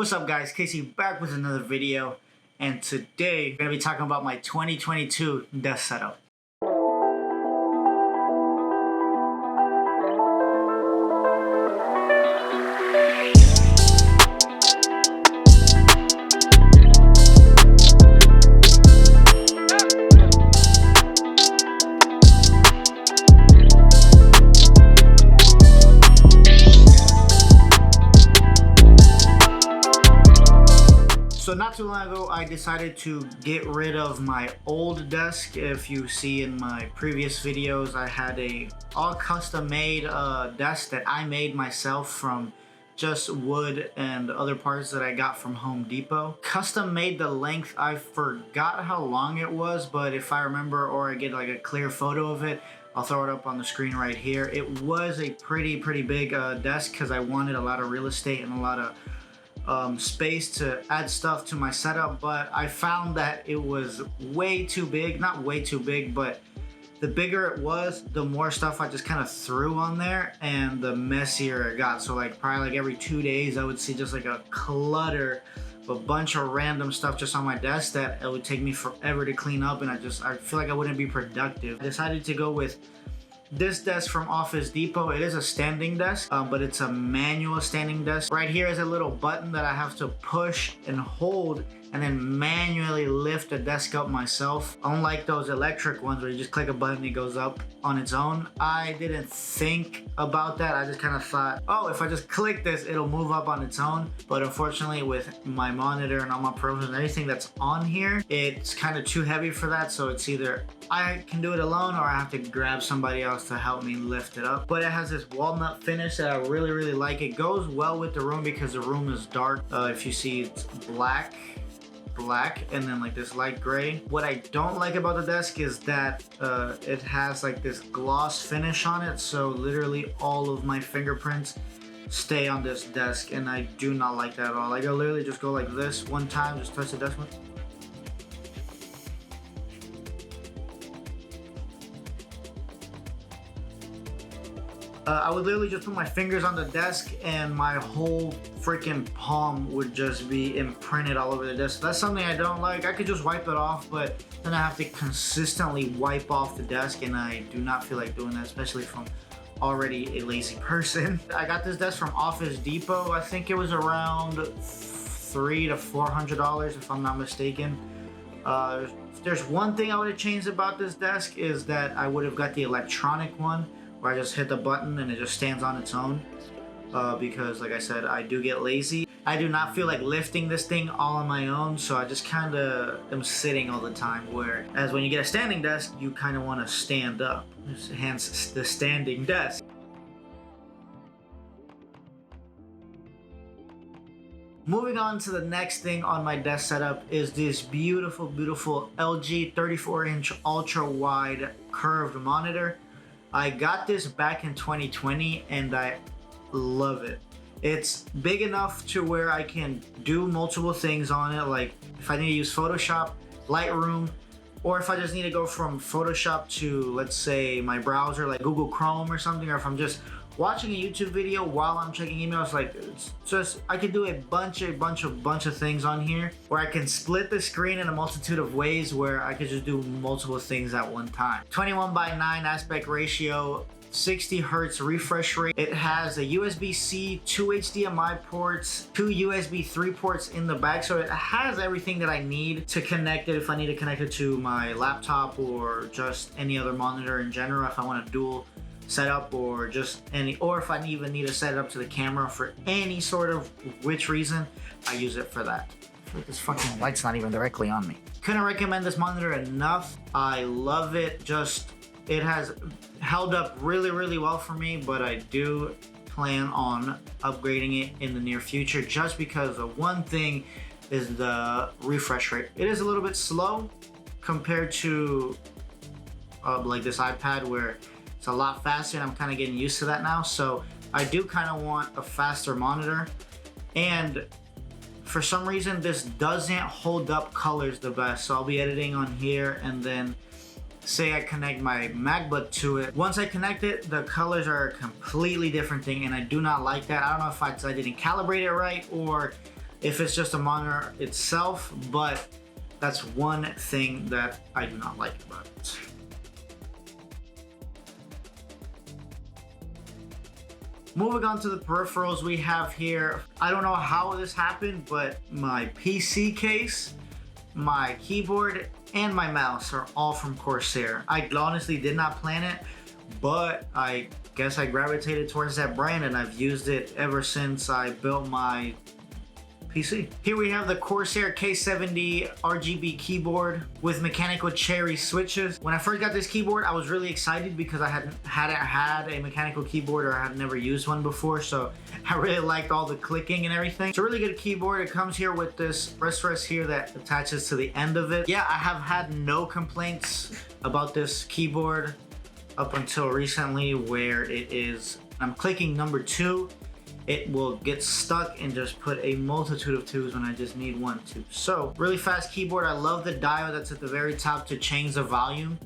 What's up guys, Casey back with another video, and today we're going to be talking about my 2022 desk setup. So not too long ago, I decided to get rid of my old desk. If you see in my previous videos, I had a all custom made desk that I made myself from just wood and other parts that I got from Home Depot. Custom made the length, I forgot how long it was, but if I remember or I get like a clear photo of it, I'll throw it up on the screen right here. It was a pretty big desk because I wanted a lot of real estate and a lot of space to add stuff to my setup, but I found that it was way too big. Not way too big, but the bigger it was, the more stuff I just kind of threw on there and the messier it got. So like probably like every 2 days I would see just like a clutter of a bunch of random stuff just on my desk that it would take me forever to clean up, and I feel like I wouldn't be productive. I decided to go with this desk from Office Depot. It is a standing desk, but it's a manual standing desk. Right here is a little button that I have to push and hold and then manually lift the desk up myself. Unlike those electric ones where you just click a button, it goes up on its own. I didn't think about that. I just kind of thought, oh, if I just click this, it'll move up on its own. But unfortunately, with my monitor and all my programs and everything that's on here, it's kind of too heavy for that. So it's either I can do it alone or I have to grab somebody else to help me lift it up. But it has this walnut finish that I really like. It goes well with the room because the room is dark. If you see, it's black and then like this light gray. What I don't like about the desk is that it has like this gloss finish on it, so literally all of my fingerprints stay on this desk, and I do not like that at all. Like, I'll literally just go like this one time, just touch the desk one. I would literally just put my fingers on the desk and my whole freaking palm would just be imprinted all over the desk. That's something I don't like. I could just wipe it off, but then I have to consistently wipe off the desk, and I do not feel like doing that, especially from already a lazy person. I got this desk from Office Depot. I think it was around $300 to $400 if I'm not mistaken. There's one thing I would have changed about this desk is that I would have got the electronic one, where I just hit the button and it just stands on its own, because like I said, I do get lazy. I do not feel like lifting this thing all on my own, so I just kind of am sitting all the time, whereas when you get a standing desk, you kind of want to stand up, hence the standing desk. Moving on to the next thing on my desk setup is this beautiful LG 34-inch ultra-wide curved monitor. I got this back in 2020 and I love it. It's big enough to where I can do multiple things on it, like if I need to use Photoshop, Lightroom, or if I just need to go from Photoshop to, let's say, my browser like Google Chrome or something, or if I'm just watching a YouTube video while I'm checking emails. Like, it's just, I can do a bunch of things on here where I can split the screen in a multitude of ways where I could just do multiple things at one time. 21:9 aspect ratio, 60 hertz refresh rate. It has a USB-C, 2 HDMI ports, 2 USB 3 ports in the back, so it has everything that I need to connect it if I need to connect it to my laptop or just any other monitor in general, if I want a dual setup, or just or if I even need to set it up to the camera for any sort of which reason, I use it for that. This fucking light's not even directly on me. Couldn't recommend this monitor enough. I love it. Just, it has held up really well for me, but I do plan on upgrading it in the near future, just because the one thing is the refresh rate. It is a little bit slow compared to like this iPad, where it's a lot faster, and I'm kind of getting used to that now. So I do kind of want a faster monitor, and for some reason this doesn't hold up colors the best. So I'll be editing on here, and then say I connect my MacBook to it. Once I connect it, the colors are a completely different thing, and I do not like that. I don't know if I didn't calibrate it right, or if it's just a monitor itself, but that's one thing that I do not like about it. Moving on to the peripherals we have here. I don't know how this happened, but my PC case, my keyboard, and my mouse are all from Corsair. I honestly did not plan it, but I guess I gravitated towards that brand and I've used it ever since I built my PC. Here we have the Corsair K70 RGB keyboard with mechanical cherry switches. When I first got this keyboard, I was really excited because I hadn't had a mechanical keyboard, or I had never used one before, so I really liked all the clicking and everything. It's a really good keyboard. It comes here with this rest here that attaches to the end of it. Yeah, I have had no complaints about this keyboard up until recently, where it is, I'm clicking number 2, it will get stuck and just put a multitude of 2s when I just need 1, 2. So really fast keyboard. I love the dial that's at the very top to change the volume.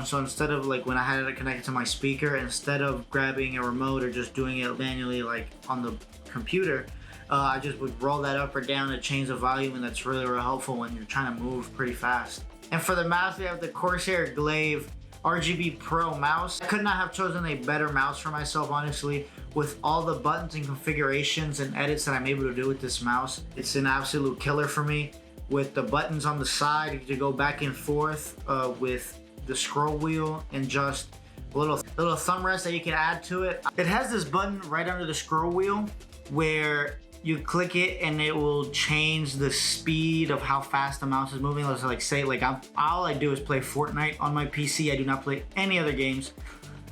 So instead of like when I had it connected to my speaker, instead of grabbing a remote or just doing it manually like on the computer, I just would roll that up or down to change the volume, and that's really, really helpful when you're trying to move pretty fast. And for the mouse, we have the Corsair Glaive RGB Pro mouse. I could not have chosen a better mouse for myself, honestly. With all the buttons and configurations and edits that I'm able to do with this mouse, it's an absolute killer for me. With the buttons on the side to go back and forth, with the scroll wheel, and just a little thumb rest that you can add to it. It has this button right under the scroll wheel where you click it and it will change the speed of how fast the mouse is moving. Let's like say like all I do is play Fortnite on my PC. I do not play any other games.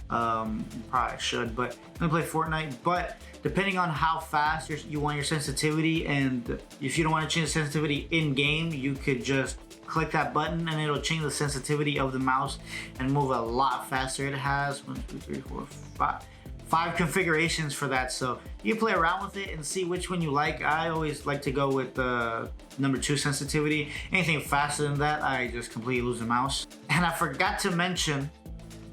Probably should, but I play Fortnite. But depending on how fast you want your sensitivity, and if you don't want to change the sensitivity in game, you could just click that button and it'll change the sensitivity of the mouse and move a lot faster. It has 1, 2, 3, 4, 5 configurations for that, so you play around with it and see which one you like. I always like to go with the number 2 sensitivity. Anything faster than that, I just completely lose the mouse. And I forgot to mention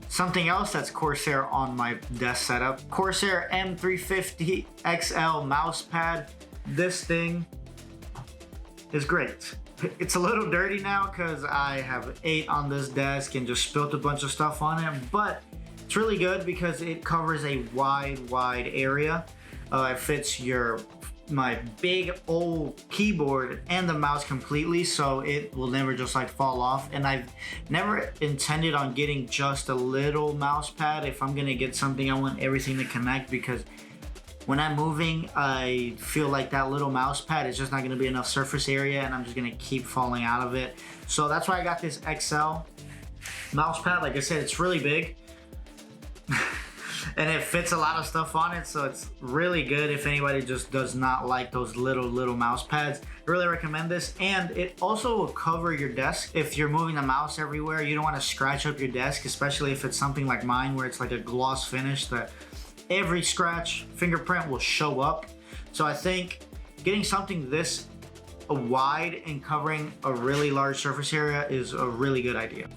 something else that's Corsair on my desk setup. Corsair M350 XL mouse pad. This thing is great. It's a little dirty now because I have ate on this desk and just spilt a bunch of stuff on it, but it's really good because it covers a wide area. It fits my big old keyboard and the mouse completely, so it will never just like fall off. And I've never intended on getting just a little mouse pad. If I'm gonna get something, I want everything to connect, because when I'm moving, I feel like that little mouse pad is just not gonna be enough surface area, and I'm just gonna keep falling out of it. So that's why I got this XL mouse pad. Like I said, it's really big. And it fits a lot of stuff on it, so it's really good if anybody just does not like those little mouse pads. I really recommend this. And it also will cover your desk. If you're moving the mouse everywhere, you don't want to scratch up your desk, especially if it's something like mine where it's like a gloss finish that every scratch fingerprint will show up. So I think getting something this wide and covering a really large surface area is a really good idea.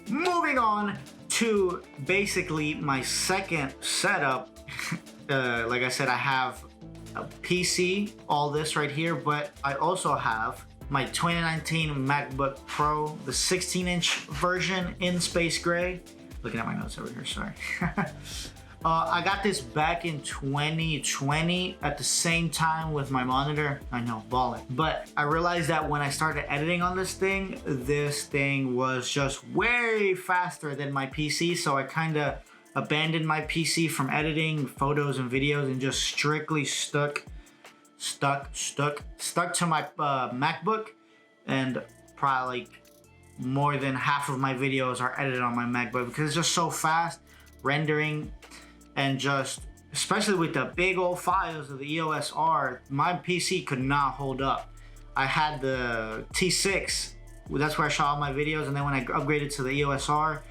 Moving on to basically my second setup. Like I said, I have a PC, all this right here, but I also have my 2019 MacBook Pro, the 16-inch version in space gray. Looking at my notes over here, sorry. I got this back in 2020 at the same time with my monitor. I know, balling. But I realized that when I started editing on this thing was just way faster than my PC. So I kind of abandoned my PC from editing photos and videos and just strictly stuck to my MacBook. And probably like more than half of my videos are edited on my MacBook because it's just so fast rendering. And just, especially with the big old files of the EOS R, my PC could not hold up. I had the T6, that's where I shot all my videos, and then when I upgraded to the EOS R,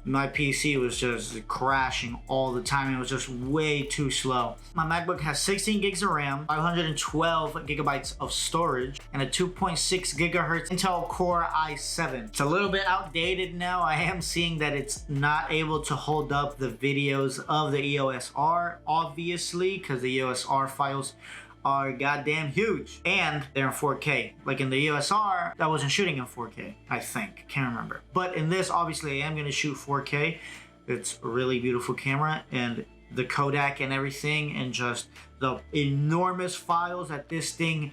my PC was just crashing all the time. It was just way too slow. My MacBook has 16 gigs of RAM, 512 gigabytes of storage, and a 2.6 gigahertz Intel Core i7. It's a little bit outdated now. I am seeing that it's not able to hold up the videos of the EOS R, obviously, because the EOS R files are goddamn huge, and they're in 4K. Like in the EOS R, that wasn't shooting in 4K, I think. Can't remember. But in this, obviously, I am going to shoot 4K. It's a really beautiful camera, and the Kodak and everything, and just the enormous files that this thing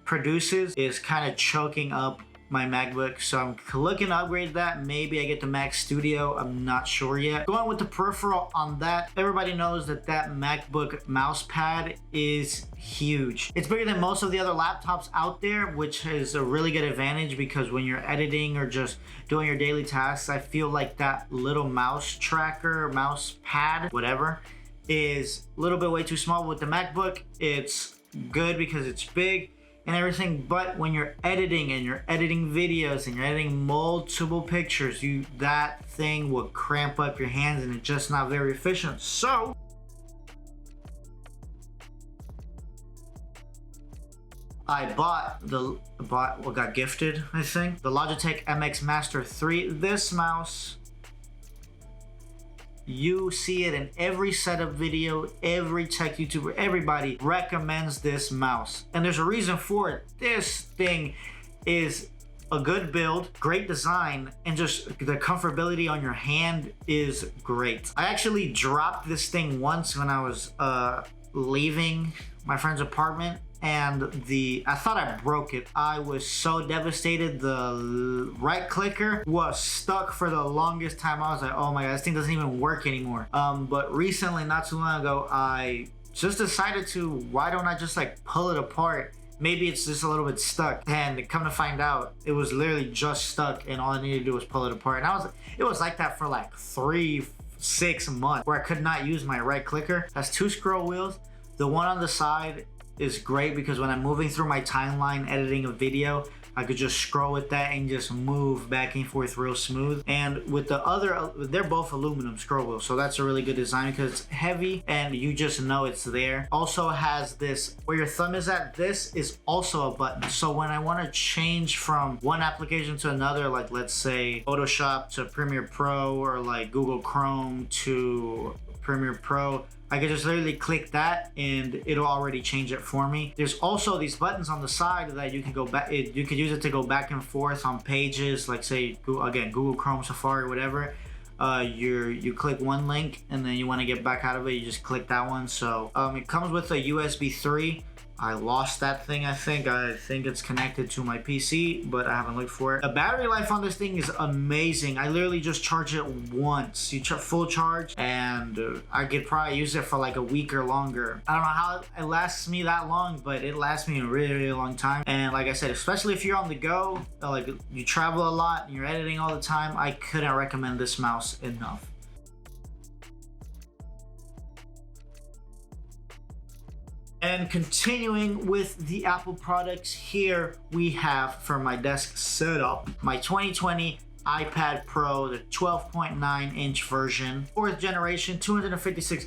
produces is kind of choking up my MacBook. So I'm looking to upgrade that. Maybe I get the Mac Studio. I'm not sure yet. Going with the peripheral on that, everybody knows that that MacBook mouse pad is huge. It's bigger than most of the other laptops out there, which is a really good advantage, because when you're editing or just doing your daily tasks, I feel like that little mouse tracker, mouse pad, whatever, is a little bit way too small. With the MacBook, it's good because it's big and everything, but when you're editing and you're editing videos and you're editing multiple pictures, that thing will cramp up your hands and it's just not very efficient. So I got gifted, I think, the Logitech MX Master 3. This mouse, you see it in every setup video, every tech YouTuber, everybody recommends this mouse. And there's a reason for it. This thing is a good build, great design, and just the comfortability on your hand is great. I actually dropped this thing once when I was leaving my friend's apartment, and I thought I broke it. I was so devastated. The right clicker was stuck for the longest time. I was like, oh my god, this thing doesn't even work anymore. But recently, not too long ago, I just decided to, why don't I just like pull it apart? Maybe it's just a little bit stuck. And come to find out, it was literally just stuck, and all I needed to do was pull it apart. And it was like that for like 3-6 months, where I could not use my right clicker. It has 2 scroll wheels. The one on the side is great because when I'm moving through my timeline editing a video, I could just scroll with that and just move back and forth real smooth. And with the other, they're both aluminum scroll wheels, so that's a really good design because it's heavy and you just know it's there. Also has this, where your thumb is at, this is also a button. So when I want to change from one application to another, like let's say Photoshop to Premiere Pro, or like Google Chrome to Premiere Pro, I could just literally click that and it'll already change it for me. There's also these buttons on the side that you can go back, you could use it to go back and forth on pages, like say, Google Chrome, Safari, whatever. You click one link and then you want to get back out of it, you just click that one. So it comes with a USB 3. I lost that thing, I think it's connected to my PC, but I haven't looked for it. The battery life on this thing is amazing. I literally just charge it once. You full charge, and I could probably use it for like a week or longer. I don't know how it lasts me that long, but it lasts me a really, really long time. And like I said, especially if you're on the go, like you travel a lot and you're editing all the time, I couldn't recommend this mouse enough. And continuing with the Apple products, here we have, for my desk setup, my 2020 iPad Pro, the 12.9 inch version, 4th generation, 256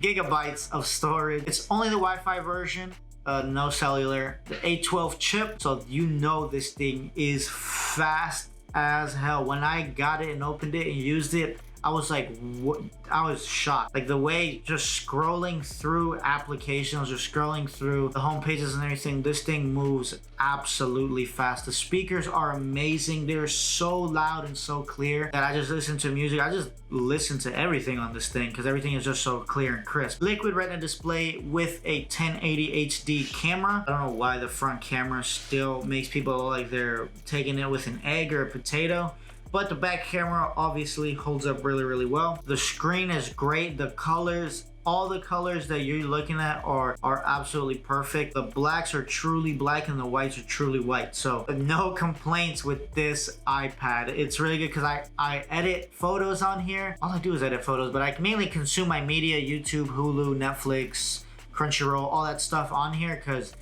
gigabytes of storage. It's only the Wi-Fi version, no cellular, the A12 chip, so you know this thing is fast as hell. When I got it and opened it and used it, I was like, what? I was shocked. Like the way just scrolling through applications or scrolling through the home pages and everything, this thing moves absolutely fast. The speakers are amazing. They're so loud and so clear that I just listen to music. I just listen to everything on this thing because everything is just so clear and crisp. Liquid Retina display with a 1080 HD camera. I don't know why the front camera still makes people look like they're taking it with an egg or a potato. But the back camera obviously holds up really, really well. The screen is great. The colors, all the colors that you're looking at are absolutely perfect. The blacks are truly black and the whites are truly white. So no complaints with this iPad. It's really good because I edit photos on here. All I do is edit photos, but I mainly consume my media, YouTube, Hulu, Netflix, Crunchyroll, all that stuff on here because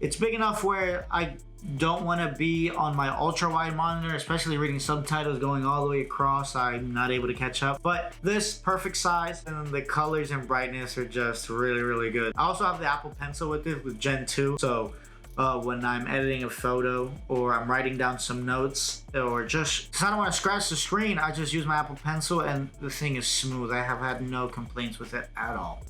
It's big enough where I don't want to be on my ultra wide monitor, especially reading subtitles going all the way across. I'm not able to catch up, but this perfect size, and the colors and brightness are just really good. I also have the Apple Pencil with it with Gen 2, so when I'm editing a photo or I'm writing down some notes, or just because I don't want to scratch the screen, I just use my Apple Pencil and the thing is smooth. I have had no complaints with it at all.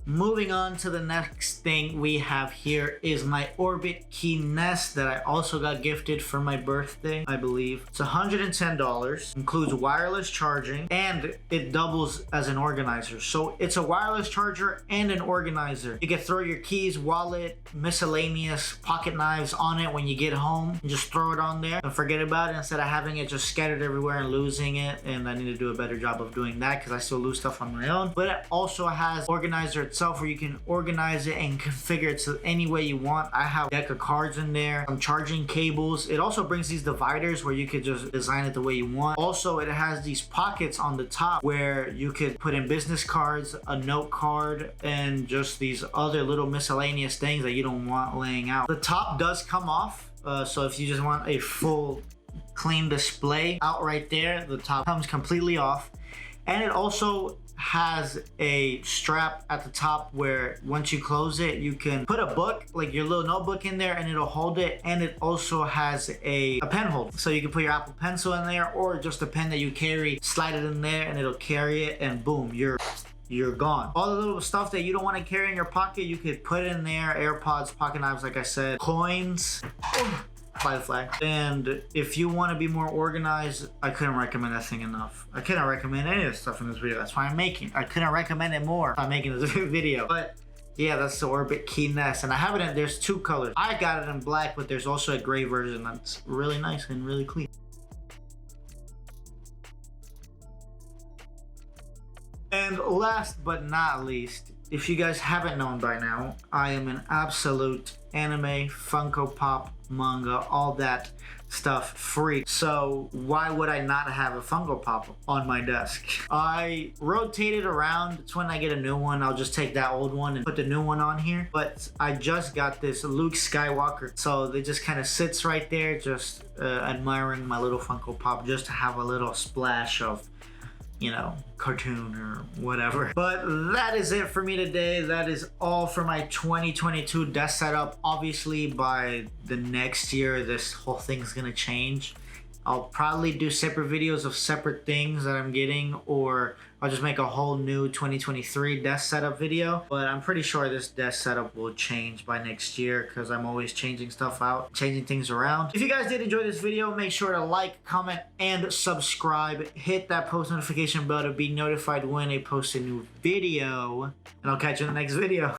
Moving on to the next thing we have here is my Orbit Key Nest that I also got gifted for my birthday, I believe. It's $110, includes wireless charging, and it doubles as an organizer. So it's a wireless charger and an organizer. You can throw your keys, wallet, miscellaneous pocket knives on it when you get home and just throw it on there and forget about it instead of having it just scattered everywhere and losing it. And I need to do a better job of doing that because I still lose stuff on my own. But it also has organizer itself where you can organize it and configure it to any way you want. I have a deck of cards in there, some charging cables. It also brings these dividers where you could just design it the way you want. Also, it has these pockets on the top where you could put in business cards, a note card, and just these other little miscellaneous things that you don't want laying out. The top does come off, so if you just want a full clean display out right there, the top comes completely off. And it also has a strap at the top where once you close it, you can put a book, like your little notebook, in there and it'll hold it. And it also has a pen holder, so you can put your Apple Pencil in there or just a pen that you carry, slide it in there and it'll carry it, and boom, you're gone. All the little stuff that you don't want to carry in your pocket, you could put in there. AirPods, pocket knives, like I said, coins. Fly the flag. And if you want to be more organized, I couldn't recommend that thing enough. I couldn't recommend any of the stuff in this video. That's why I'm making. I couldn't recommend it more if I'm making this video. But yeah, that's the Orbit Key Nest, and I have it in, there's two colors. I got it in black, but there's also a gray version that's really nice and really clean. And last but not least, if you guys haven't known by now, I am an absolute anime, Funko Pop, manga, all that stuff freak. So why would I not have a Funko Pop on my desk? I rotate it around. It's when I get a new one, I'll just take that old one and put the new one on here. But I just got this Luke Skywalker, so it just kind of sits right there, just admiring my little Funko Pop, just to have a little splash of, you know, cartoon or whatever. But that is it for me today. That is all for my 2022 desk setup. Obviously, by the next year, this whole thing's gonna change. I'll probably do separate videos of separate things that I'm getting, or I'll just make a whole new 2023 desk setup video. But I'm pretty sure this desk setup will change by next year because I'm always changing stuff out, changing things around. If you guys did enjoy this video, make sure to like, comment, and subscribe. Hit that post notification bell to be notified when I post a new video. And I'll catch you in the next video.